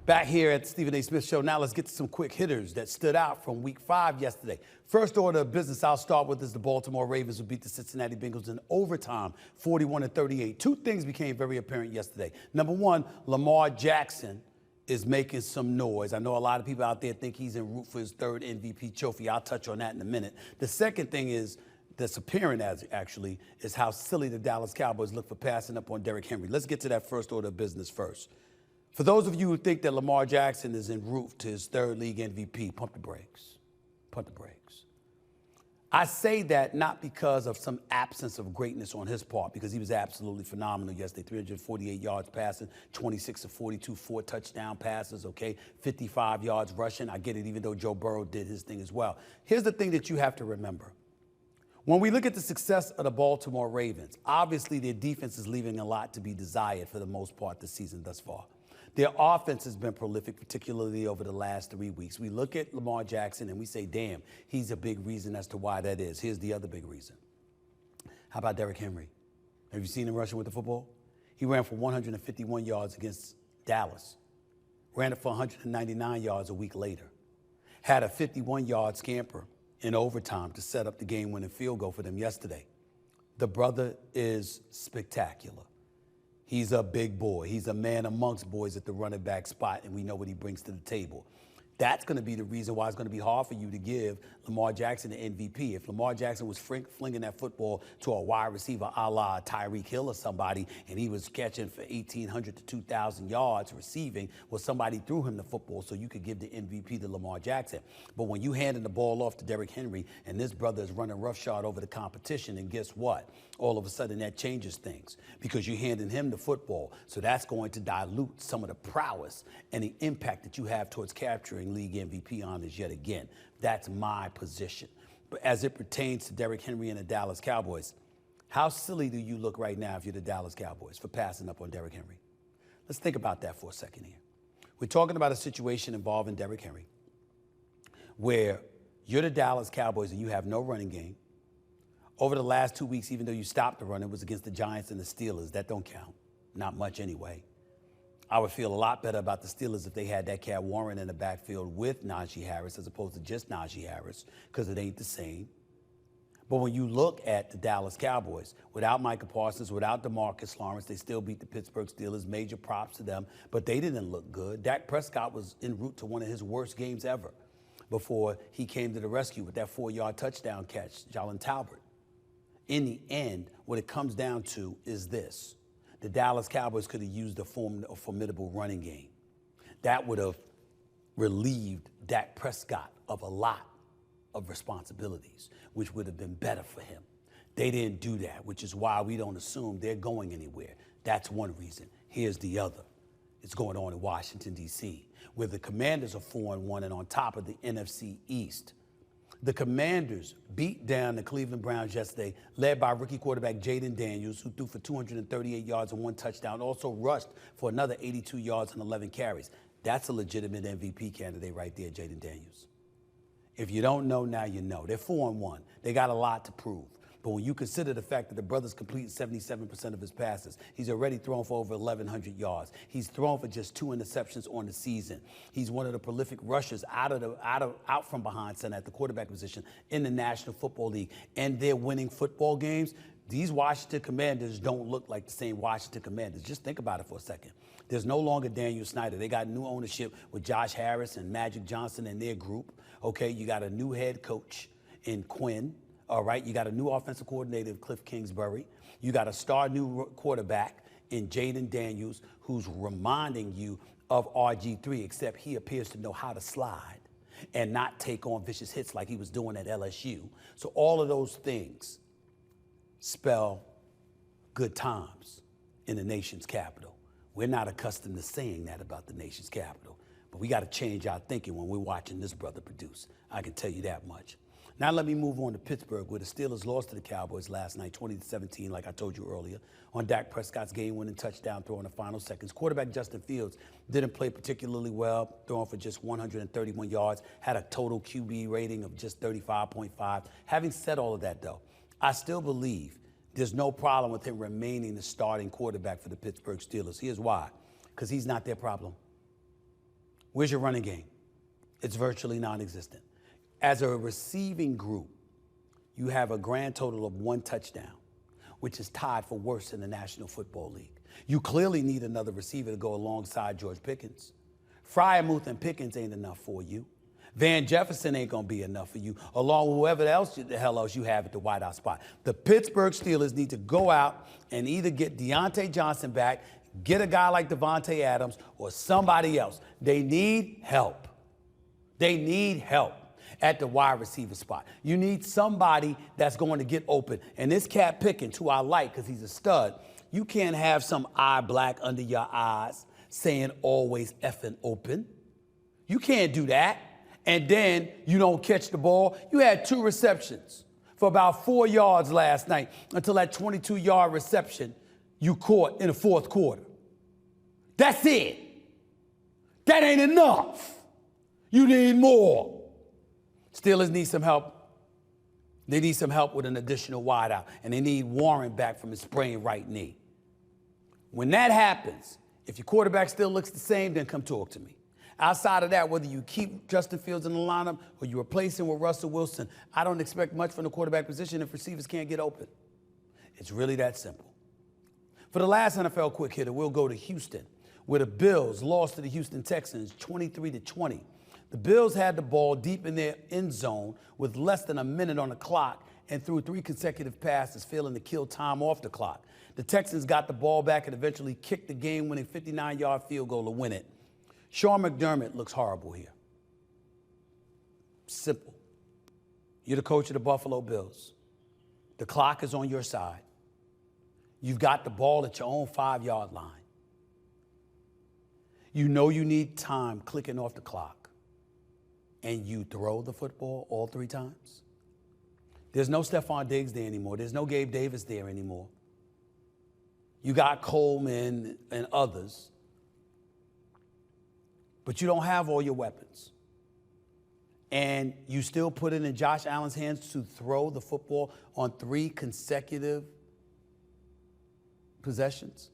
Back here at the Stephen A. Smith Show. Now let's get to some quick hitters that stood out from Week 5 yesterday. First order of business I'll start with is the Baltimore Ravens, who beat the Cincinnati Bengals in overtime, 41-38. Two things became very apparent yesterday. Number one, Lamar Jackson is making some noise. I know a lot of people out there think he's en route for his third MVP trophy. I'll touch on that in a minute. The second thing that's apparent actually is how silly the Dallas Cowboys look for passing up on Derrick Henry. Let's get to that first order of business first. For those of you who think that Lamar Jackson is en route to his third league MVP, pump the brakes. Pump the brakes. I say that not because of some absence of greatness on his part, because he was absolutely phenomenal yesterday. 348 yards passing, 26 of 42, 4 touchdown passes, okay? 55 yards rushing. I get it, even though Joe Burrow did his thing as well. Here's the thing that you have to remember. When we look at the success of the Baltimore Ravens, obviously their defense is leaving a lot to be desired for the most part this season thus far. Their offense has been prolific, particularly over the last 3 weeks. We look at Lamar Jackson and we say, damn, he's a big reason as to why that is. Here's the other big reason. How about Derrick Henry? Have you seen him rushing with the football? He ran for 151 yards against Dallas. Ran it for 199 yards a week later. Had a 51-yard scamper in overtime to set up the game-winning field goal for them yesterday. The brother is spectacular. He's a big boy. He's a man amongst boys at the running back spot, and we know what he brings to the table. That's going to be the reason why it's going to be hard for you to give Lamar Jackson the MVP. If Lamar Jackson was flinging that football to a wide receiver a la Tyreek Hill or somebody, and he was catching for 1,800 to 2,000 yards receiving, well, somebody threw him the football so you could give the MVP to Lamar Jackson. But when you handing the ball off to Derrick Henry and this brother is running roughshod over the competition, and guess what? All of a sudden that changes things because you're handing him the football. So that's going to dilute some of the prowess and the impact that you have towards capturing league MVP honors yet again. That's my position. But as it pertains to Derrick Henry and the Dallas Cowboys, how silly do you look right now if you're the Dallas Cowboys for passing up on Derrick Henry? Let's think about that for a second here. We're talking about a situation involving Derrick Henry where you're the Dallas Cowboys and you have no running game. Over the last 2 weeks, even though you stopped the run, it was against the Giants and the Steelers. That don't count. Not much anyway. I would feel a lot better about the Steelers if they had that cat Warren in the backfield with Najee Harris as opposed to just Najee Harris, because it ain't the same. But when you look at the Dallas Cowboys, without Micah Parsons, without DeMarcus Lawrence, they still beat the Pittsburgh Steelers. Major props to them, but they didn't look good. Dak Prescott was en route to one of his worst games ever before he came to the rescue with that 4-yard touchdown catch, Jalen Talbot. In the end, what it comes down to is this. The Dallas Cowboys could have used a formidable running game. That would have relieved Dak Prescott of a lot of responsibilities, which would have been better for him. They didn't do that, which is why we don't assume they're going anywhere. That's one reason. Here's the other. It's going on in Washington, D.C., where the Commanders are 4-1 and on top of the NFC East. The Commanders beat down the Cleveland Browns yesterday, led by rookie quarterback Jayden Daniels, who threw for 238 yards and 1 touchdown, also rushed for another 82 yards and 11 carries. That's a legitimate MVP candidate right there, Jayden Daniels. If you don't know, now you know. They're 4-1. They got a lot to prove. But when you consider the fact that the brother's completed 77% of his passes, he's already thrown for over 1,100 yards. He's thrown for just 2 interceptions on the season. He's one of the prolific rushers out from behind center at the quarterback position in the National Football League. And they're winning football games. These Washington Commanders don't look like the same Washington Commanders. Just think about it for a second. There's no longer Daniel Snyder. They got new ownership with Josh Harris and Magic Johnson and their group. Okay, you got a new head coach in Quinn. All right, you got a new offensive coordinator, Cliff Kingsbury. You got a star new quarterback in Jayden Daniels, who's reminding you of RG3, except he appears to know how to slide and not take on vicious hits like he was doing at LSU. So all of those things spell good times in the nation's capital. We're not accustomed to saying that about the nation's capital, but we got to change our thinking when we're watching this brother produce. I can tell you that much. Now let me move on to Pittsburgh, where the Steelers lost to the Cowboys last night, 20-17, like I told you earlier, on Dak Prescott's game-winning touchdown throw in the final seconds. Quarterback Justin Fields didn't play particularly well, throwing for just 131 yards, had a total QB rating of just 35.5. Having said all of that, though, I still believe there's no problem with him remaining the starting quarterback for the Pittsburgh Steelers. Here's why. Because he's not their problem. Where's your running game? It's virtually non-existent. As a receiving group, you have a grand total of 1 touchdown, which is tied for worst in the National Football League. You clearly need another receiver to go alongside George Pickens. Freiermuth and Pickens ain't enough for you. Van Jefferson ain't going to be enough for you, along with whoever else the hell else you have at the wideout spot. The Pittsburgh Steelers need to go out and either get Deontay Johnson back, get a guy like Devontae Adams, or somebody else. They need help. They need help at the wide receiver spot. You need somebody that's going to get open. And this cat Pickens, who I like because he's a stud, you can't have some eye black under your eyes saying always effing open. You can't do that. And then you don't catch the ball. You had 2 receptions for about 4 yards last night until that 22-yard reception you caught in the 4th quarter. That's it. That ain't enough. You need more. Steelers need some help. They need some help with an additional wideout, and they need Warren back from his sprained right knee. When that happens, if your quarterback still looks the same, then come talk to me. Outside of that, whether you keep Justin Fields in the lineup or you replace him with Russell Wilson, I don't expect much from the quarterback position if receivers can't get open. It's really that simple. For the last NFL quick hitter, we'll go to Houston, where the Bills lost to the Houston Texans 23-20. The Bills had the ball deep in their end zone with less than a minute on the clock and threw 3 consecutive passes, failing to kill time off the clock. The Texans got the ball back and eventually kicked the game-winning 59-yard field goal to win it. Shawn McDermott looks horrible here. Simple. You're the coach of the Buffalo Bills. The clock is on your side. You've got the ball at your own 5-yard line. You know you need time clicking off the clock. And you throw the football all 3 times. There's no Stephon Diggs there anymore. There's no Gabe Davis there anymore. You got Coleman and others. But you don't have all your weapons. And you still put it in Josh Allen's hands to throw the football on 3 consecutive possessions.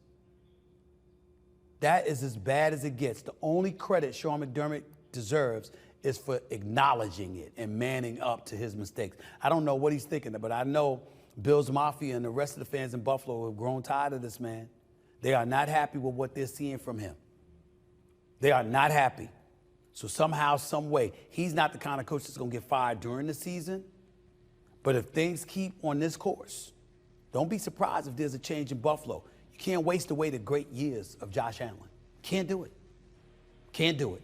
That is as bad as it gets. The only credit Shawn McDermott deserves is for acknowledging it and manning up to his mistakes. I don't know what he's thinking of, but I know Bills Mafia and the rest of the fans in Buffalo have grown tired of this man. They are not happy with what they're seeing from him. They are not happy. So somehow, some way, he's not the kind of coach that's going to get fired during the season. But if things keep on this course, don't be surprised if there's a change in Buffalo. You can't waste away the great years of Josh Allen. Can't do it. Can't do it.